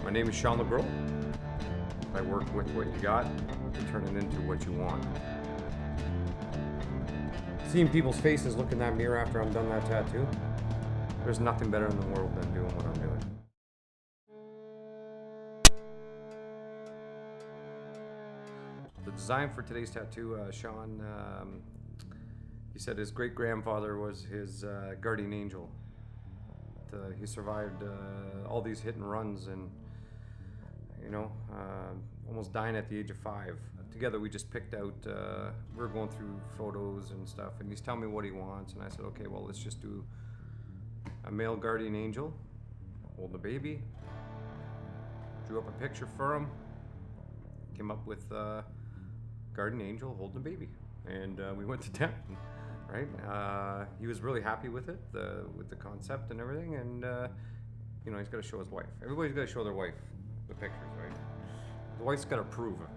My name is Sean LeGros. I work with what you got and turn it into what you want. Seeing people's faces look in that mirror after I'm done that tattoo, there's nothing better in the world than doing what I'm doing. The design for today's tattoo, Sean, he said his great-grandfather was his guardian angel. He survived all these hit and runs and, you know, almost dying at the age of 5. Together we just picked out, we were going through photos and stuff, and he's telling me what he wants, and I said, okay, well, let's just do a male guardian angel holding a baby. Drew up a picture for him, came up with guardian angel holding a baby, and we went to town, right? He was really happy with it, with the concept and everything, and you know, he's got to show his wife. Everybody's got to show their wife the pictures, right? The wife's got to approve it,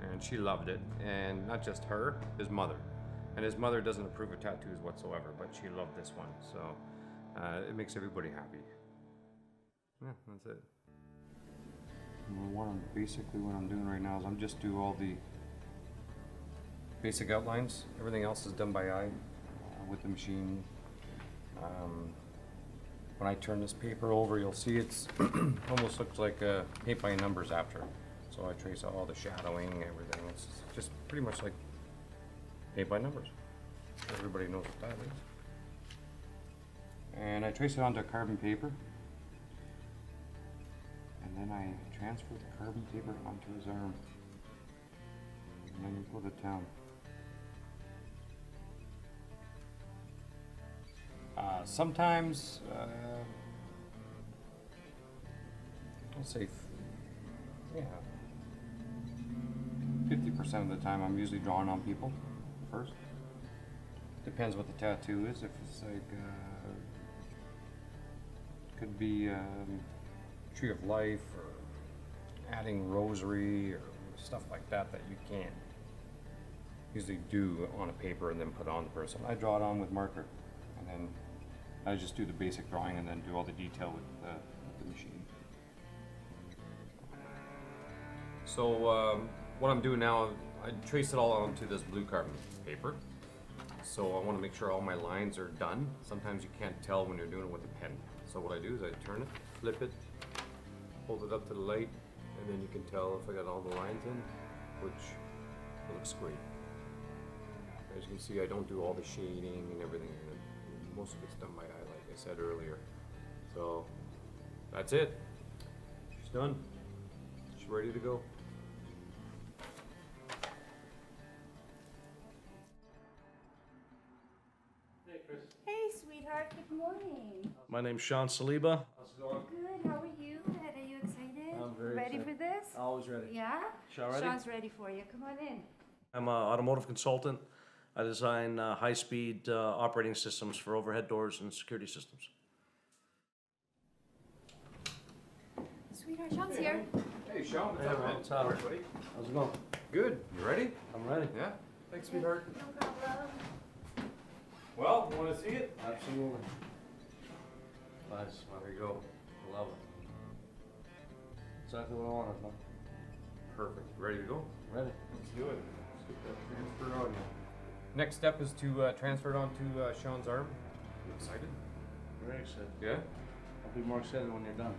and she loved it, and not just her, his mother. And his mother doesn't approve of tattoos whatsoever, but she loved this one, so it makes everybody happy. Yeah, that's it. Basically what I'm doing right now is I'm just doing all the basic outlines. Everything else is done by eye with the machine. When I turn this paper over, you'll see it's almost looks like paint by numbers after. So I trace out all the shadowing, everything. It's just pretty much like paint by numbers. Everybody knows what that is. And I trace it onto carbon paper. And then I transfer the carbon paper onto his arm. And then we go to town. Sometimes, I'll say, yeah, 50% of the time I'm usually drawing on people first. Depends what the tattoo is. If it's like, could be Tree of Life or adding rosary or stuff like that that you can't usually do on a paper and then put on the person. I draw it on with marker, and then I just do the basic drawing and then do all the detail with the machine. So what I'm doing now, I trace it all onto this blue carbon paper. So I want to make sure all my lines are done. Sometimes you can't tell when you're doing it with a pen. So what I do is I turn it, flip it, hold it up to the light, and then you can tell if I got all the lines in, which looks great. As you can see, I don't do all the shading and everything. Most of it's done by eye, like I said earlier. So that's it. She's done. She's ready to go. Hey, Chris. Hey, sweetheart. Good morning. My name's Sean Saliba. How's it going? Good. How are you? Are you excited? I'm very ready excited. for this? Always ready. Yeah? Sean ready? Sean's ready for you. Come on in. I'm an automotive consultant. I design high-speed operating systems for overhead doors and security systems. Sweetheart, Sean's here. Hey, Sean. Hey, man. What's up? Everybody. How's it going? Good. You ready? I'm ready. Yeah. Thanks, sweetheart. No problem. Well, you want to see it? Absolutely. Nice. There you go. I love it. Exactly what I wanted, man. Perfect. Ready to go? Ready. Let's do it. Let's get that transferred on you. Next step is to transfer it onto Sean's arm. You excited? Very excited. Yeah? I'll be more excited when you're done.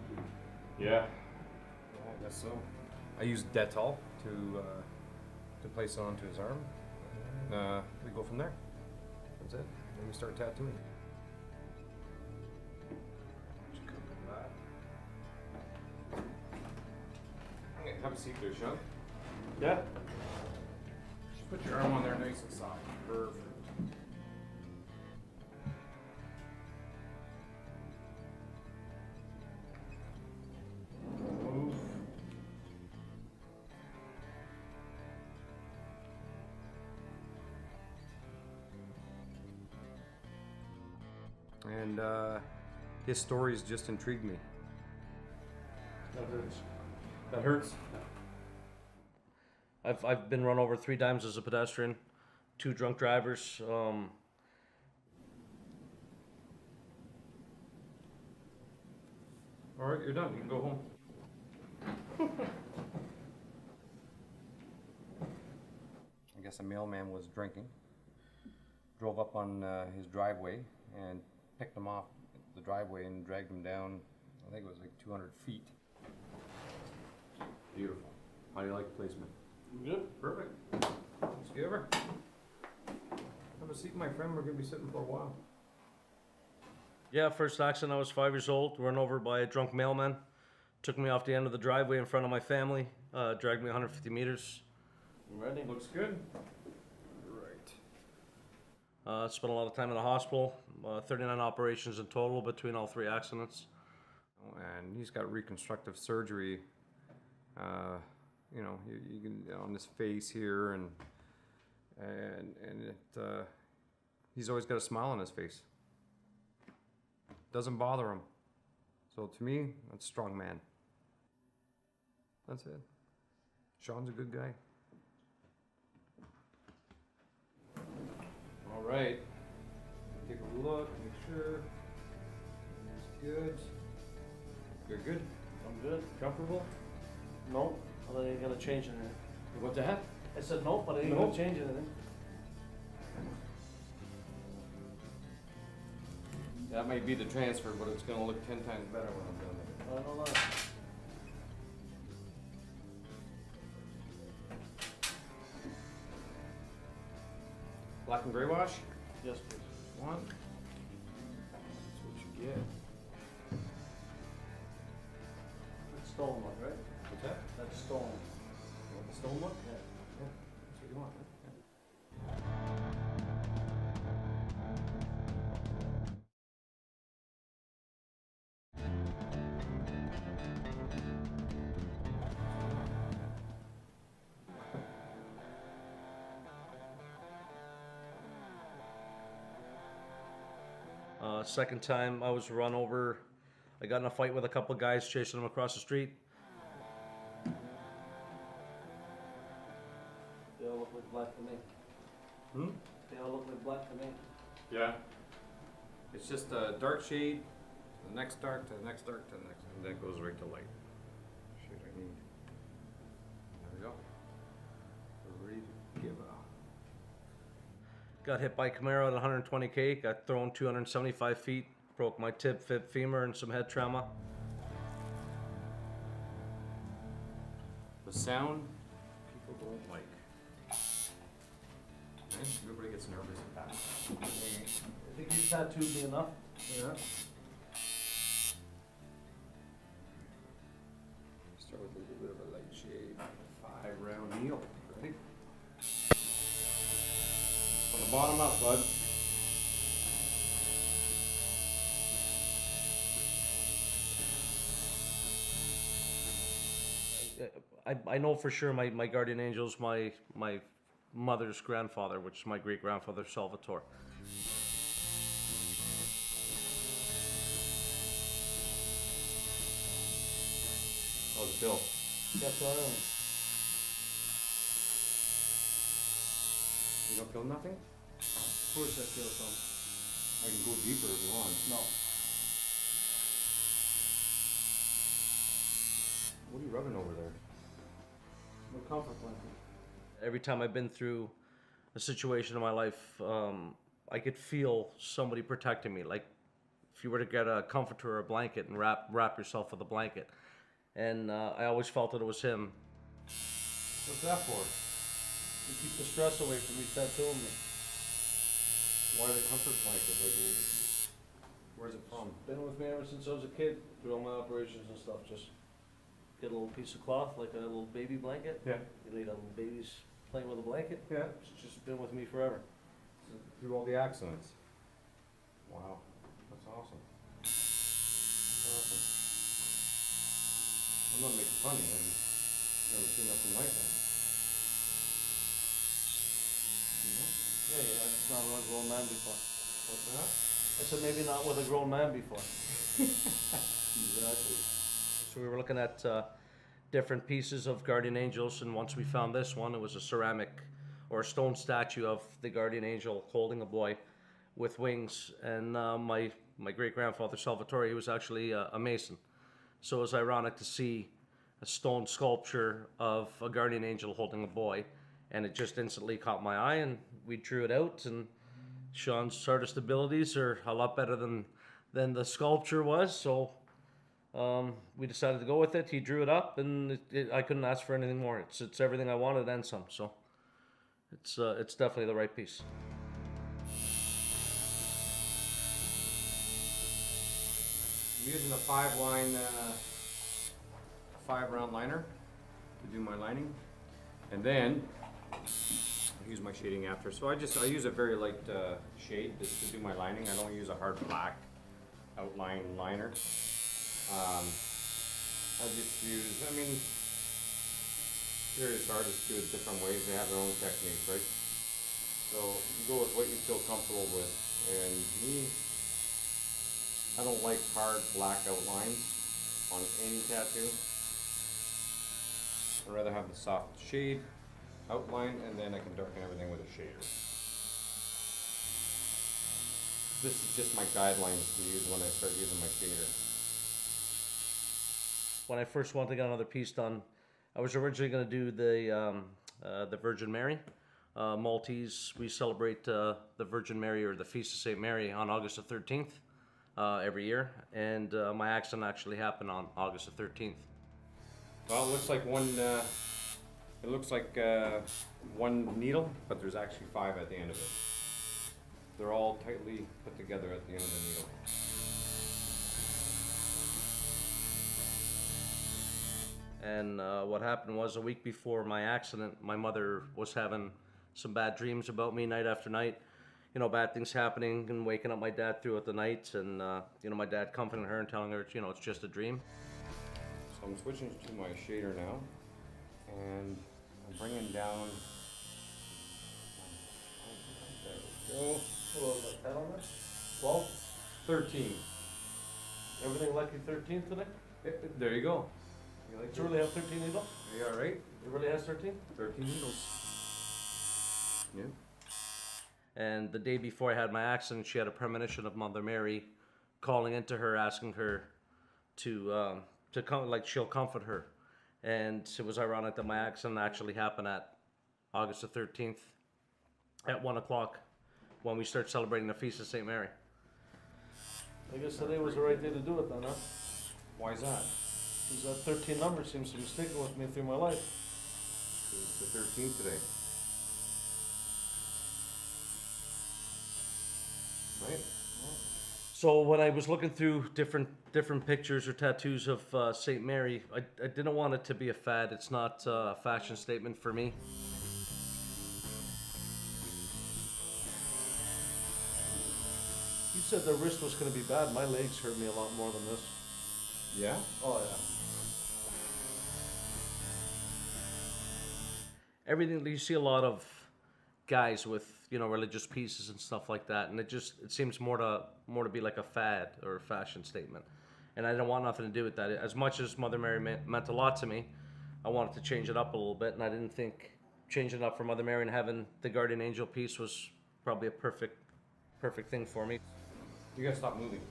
Yeah. Yeah, I guess so. I use Dettol to place it onto his arm. And, we go from there. That's it. Then we start tattooing. Just cook that. Okay, have a seat there, Sean. Yeah? Just put your arm on there nice and soft. Perfect. Move. And his stories just intrigued me. That hurts. That hurts? I've been run over 3 times as a pedestrian, 2 drunk drivers. All right, you're done. You can go home. I guess a mailman was drinking, drove up on his driveway and picked him off the driveway and dragged him down, I think it was like 200 feet. Beautiful. How do you like the placement? Good. Perfect. Let's get over. Have a seat, my friend. We're going to be sitting for a while. Yeah, first accident, I was 5 years old, run over by a drunk mailman. Took me off the end of the driveway in front of my family, dragged me 150 meters. Ready? Looks good. Right. Spent a lot of time in the hospital, 39 operations in total between all 3 accidents. And he's got reconstructive surgery, you know, you can, on his face here, and he's always got a smile on his face. Doesn't bother him. So to me, that's a strong man. That's it. Sean's a good guy. All right. Take a look, make sure. It's good. You're good? I'm good. Comfortable? Nope, I ain't gonna change anything. What's that? I said nope, but I ain't Nope. gonna change anything. That might be the transfer, but it's gonna look 10 times better when I'm done with it. I don't know. Black and gray wash? Yes, please. One. That's what you get. That's stolen one, right? What's that? That's stolen. You want the stone one? Yeah. Yeah. That's what you want, right? Yeah. Second time I was run over, I got in a fight with a couple of guys chasing them across the street. They all look like black to me. Hmm? They all look like black to me. Yeah. It's just a dark shade, to the next dark, to the next dark, to the next, and that goes right to light. Shade I need. There we go. We're ready to give a. Got hit by Camaro at 120K, got thrown 275 feet, broke my tib, fib, femur, and some head trauma. The sound people don't like. Man, everybody gets nervous at that. I think these tattoos be enough. Yeah. Start with a little bit of a light shade. 5-round needle. Ready? From the bottom up, bud. I know for sure my guardian angel's my mother's grandfather, which is my great grandfather Salvatore. How's it feel? That's all right. You don't feel nothing? Of course I feel something. I can go deeper if you want. No. What are you rubbing over there? My comfort blanket. Every time I've been through a situation in my life, I could feel somebody protecting me. Like if you were to get a comforter or a blanket and wrap yourself with a blanket. And I always felt that it was him. What's that for? To keep the stress away from me tattooing me. Why the comfort blanket? Like, where's it from? Been with me ever since I was a kid, through all my operations and stuff. Just get a little piece of cloth, like a little baby blanket. Yeah. You know, little babies playing with a blanket. Yeah. It's just been with me forever. Through all the accidents. Wow. That's awesome. That's awesome. I'm not making fun of you. I've just never seen nothing like that. Yeah, I've not with a grown man before. What's that? I said maybe not with a grown man before. Exactly. So we were looking at different pieces of guardian angels, and once we found this one, it was a ceramic or a stone statue of the guardian angel holding a boy with wings. And my great grandfather Salvatore, he was actually a mason. So it was ironic to see stone sculpture of a guardian angel holding a boy, and it just instantly caught my eye, and we drew it out. And Sean's artist abilities are a lot better than the sculpture was, so we decided to go with it. He drew it up, and I couldn't ask for anything more. It's everything I wanted and some. So it's definitely the right piece. I'm using a 5-round liner to do my lining, and then I use my shading after. So I use a very light shade just to do my lining. I don't use a hard black outline liner. I just use, I mean, various artists do it different ways. They have their own techniques, right? So you go with what you feel comfortable with. And me, I don't like hard black outlines on any tattoo. I'd rather have the soft shade outline, and then I can darken everything with a shader. This is just my guidelines to use when I start using my shader. When I first wanted to get another piece done, I was originally going to do the Virgin Mary. Maltese, we celebrate the Virgin Mary, or the Feast of St. Mary, on August the 13th every year, and my accident actually happened on August the 13th. Well, it looks like one needle, but there's actually 5 at the end of it. They're all tightly put together at the end of the needle. And what happened was, a week before my accident, my mother was having some bad dreams about me night after night. You know, bad things happening, and waking up my dad throughout the night, and you know, my dad comforting her and telling her, you know, it's just a dream. So I'm switching to my shader now, and I'm bringing down. There we go. What was that, 10 on this? 12? 13. Everything lucky 13 today? There you go. You like Does it really have 13 needles? Are you alright? It really has 13? 13 needles. Yeah. And the day before I had my accident, she had a premonition of Mother Mary calling into her, asking her to come, like she'll comfort her. And it was ironic that my accident actually happened at August the 13th at 1 o'clock, when we start celebrating the Feast of St. Mary. I guess today was the right day to do it then, huh? Why is that? Because that 13 number seems to be sticking with me through my life. It's the 13th today. Right? So when I was looking through different pictures or tattoos of St. Mary, I didn't want it to be a fad. It's not a fashion statement for me. You said the wrist was going to be bad. My legs hurt me a lot more than this. Yeah? Oh yeah. Everything, you see a lot of guys with, you know, religious pieces and stuff like that, and it seems more to be like a fad or a fashion statement. And I don't want nothing to do with that. As much as Mother Mary meant a lot to me, I wanted to change it up a little bit, and I didn't think changing it up for Mother Mary and having the guardian angel piece was probably a perfect thing for me. You gotta stop moving.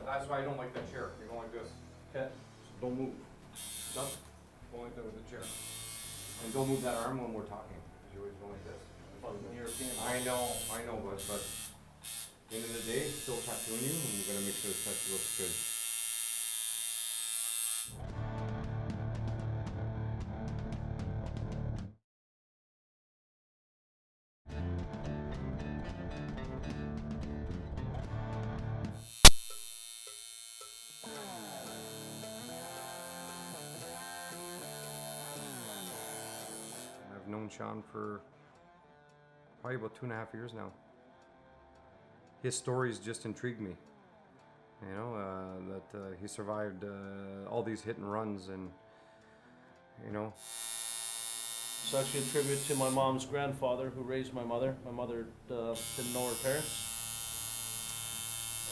That's why I don't like that chair. You're going like this. Okay. So don't move. Stop. Go like that with the chair. And don't move that arm when we're talking. You're always going like this. European. I know, but at the end of the day, still tattooing you, and we're gonna make sure the tattoo looks good. I've known Sean for probably about 2.5 years now. His stories just intrigued me. You know, that he survived all these hit and runs, and you know. It's actually a tribute to my mom's grandfather who raised my mother. My mother didn't know her parents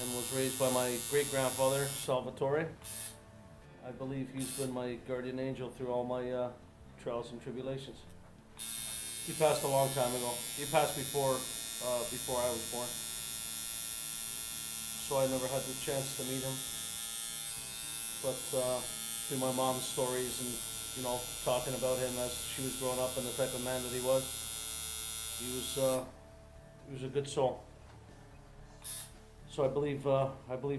and was raised by my great-grandfather, Salvatore. I believe he's been my guardian angel through all my trials and tribulations. He passed a long time ago. He passed before I was born. So I never had the chance to meet him. But through my mom's stories and, you know, talking about him as she was growing up and the type of man that he was. He was a good soul. So I believe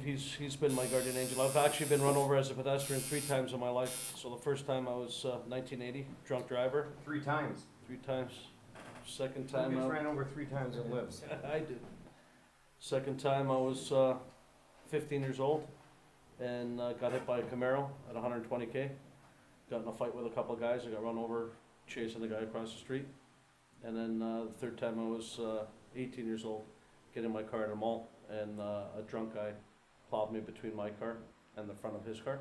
he's been my guardian angel. I've actually been run over as a pedestrian 3 times in my life. So the first time I was 1980, drunk driver. 3 times. 3 times. Second Who time gets I ran over 3 times and lives? I did. Second time I was 15 years old and got hit by a Camaro at 120k. Got in a fight with a couple of guys. I got run over chasing the guy across the street. And then the third time I was 18 years old, get in my car at a mall, and a drunk guy plowed me between my car and the front of his car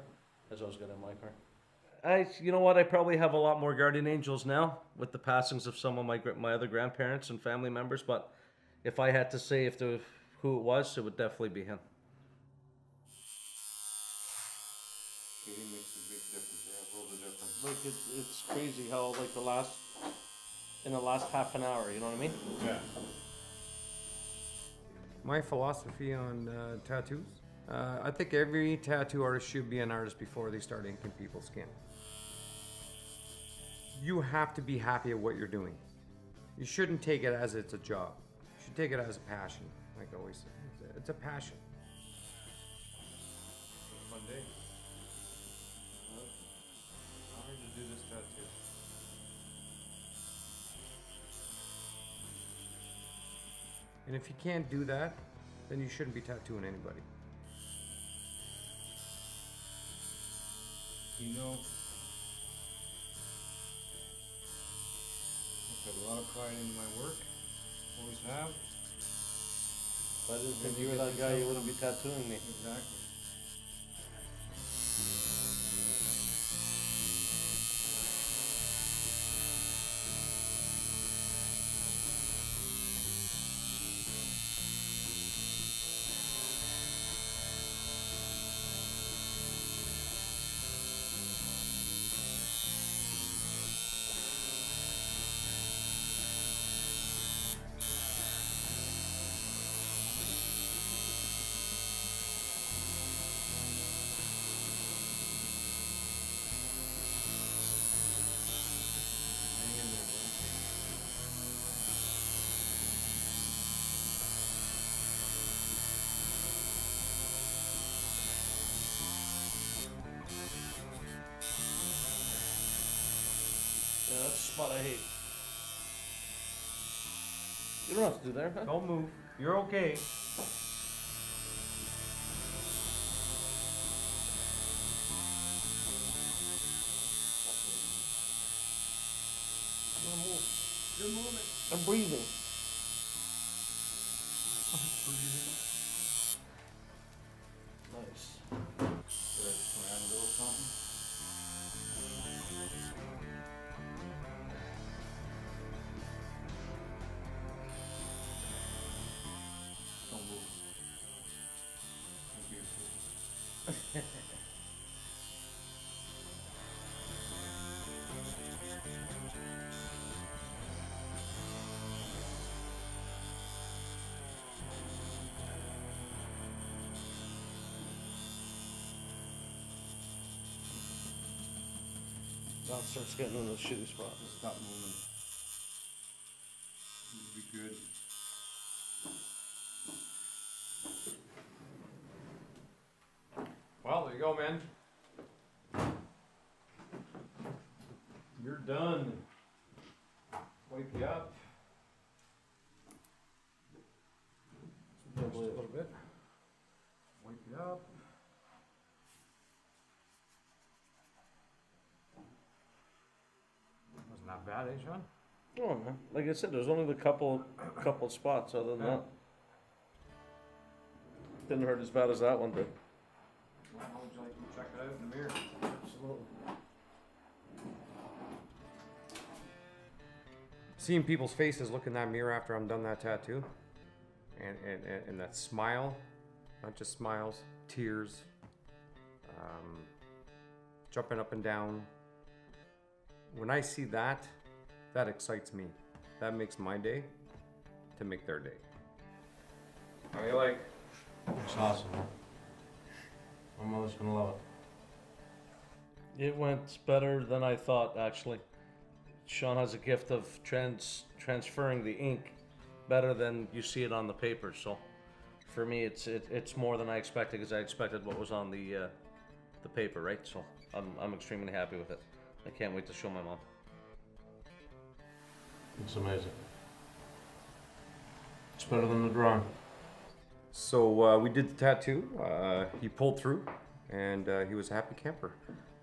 as I was getting in my car. You know what? I probably have a lot more guardian angels now with the passings of some of my other grandparents and family members. But if I had to say who it was, it would definitely be him. He makes a big difference. Yeah, world of difference. Like it's crazy how like in the last half an hour, you know what I mean? Yeah. My philosophy on tattoos, I think every tattoo artist should be an artist before they start inking people's skin. You have to be happy at what you're doing. You shouldn't take it as it's a job. You should take it as a passion, like I always say. It's a passion. Fun day. Honored to do this tattoo. And if you can't do that, then you shouldn't be tattooing anybody. You know, I put a lot of pride into my work, always have. If I didn't think you were that guy, you wouldn't be tattooing me. Exactly. Hang in there, bro. Yeah, that's the spot I hate. You don't have to do there, huh? Don't move. You're okay. Don't move. You're moving. I'm breathing. Nice. Should I just add a little something? Don't move. Don't be afraid. Now it starts getting in the shitty spot. Stop moving. You'll be good. Well, there you go, man. You're done. Wipe you up. Just a little bit. Wipe you up. Wasn't that bad, eh, Sean? Oh man, like I said, there's only the couple spots. Other than Yeah. that, didn't hurt as bad as that one did. Well, how would you like to check it out in the mirror? Absolutely. Seeing people's faces, look in that mirror after I'm done that tattoo, and that smile, not just smiles, tears, jumping up and down. When I see that, that excites me. That makes my day to make their day. How you like? It's awesome. My mother's gonna love it. It went better than I thought, actually. Sean has a gift of transferring the ink better than you see it on the paper. So, for me, it's more than I expected, because I expected what was on the paper, right? So, I'm extremely happy with it. I can't wait to show my mom. It's amazing. It's better than the drawing. So we did the tattoo. He pulled through, and he was a happy camper.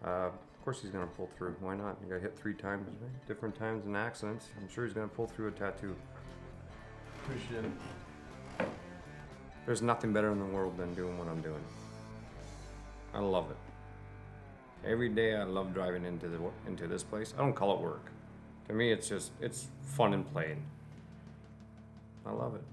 Of course he's gonna pull through. Why not? He got hit 3 times, right? Different times in accidents. I'm sure he's gonna pull through a tattoo. Appreciate it. There's nothing better in the world than doing what I'm doing. I love it. Every day I love driving into this place. I don't call it work. To me, it's fun and playing. I love it.